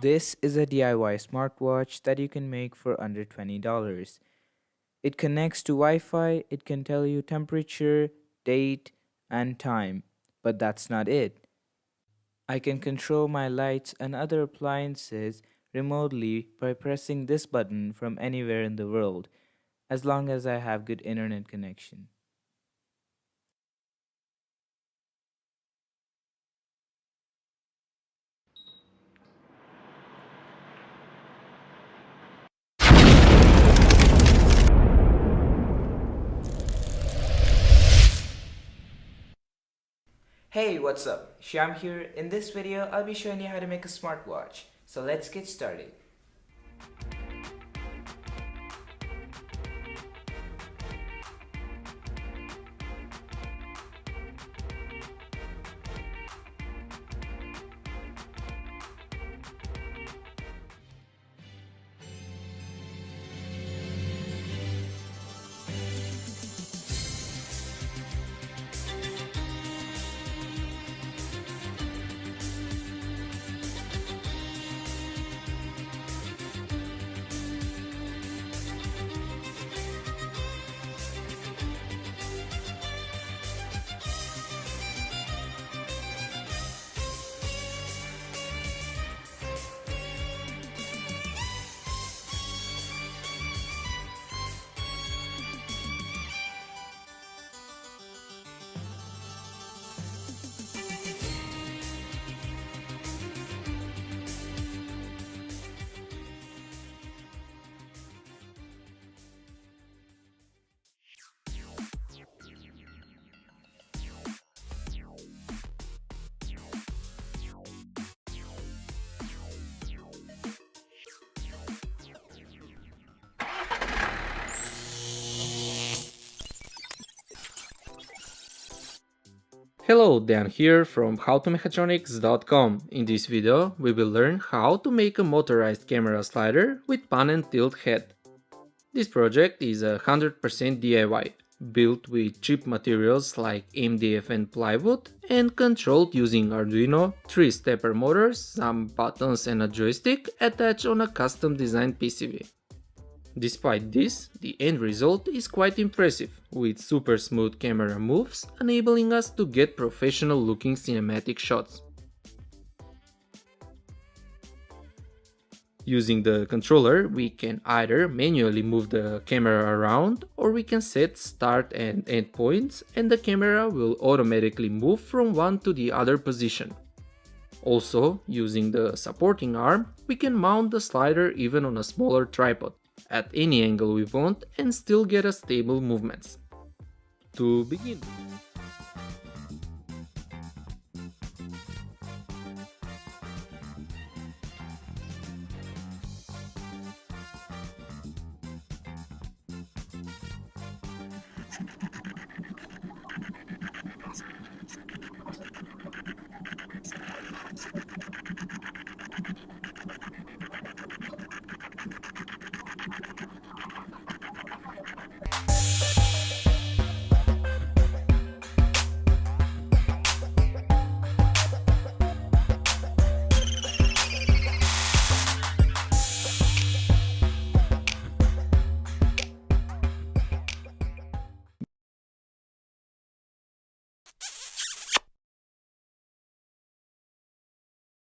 This is a DIY smartwatch that you can make for under $20. It connects to Wi-Fi, it can tell you temperature, date, and time, but that's not it. I can control my lights and other appliances remotely by pressing this button from anywhere in the world, as long as I have good internet connection. Hey, what's up? Shyam here. In this video, I'll be showing you how to make a smartwatch. So let's get started. Hello, Dan here from howtomechatronics.com. In this video, we will learn how to make a motorized camera slider with pan and tilt head. This project is a 100% DIY, built with cheap materials like MDF and plywood and controlled using Arduino, 3 stepper motors, some buttons and a joystick attached on a custom designed PCB. Despite this, the end result is quite impressive, with super smooth camera moves enabling us to get professional looking cinematic shots. Using the controller, we can either manually move the camera around or we can set start and end points and the camera will automatically move from one to the other position. Also, using the supporting arm, we can mount the slider even on a smaller tripod at any angle we want and still get a stable movements. To begin,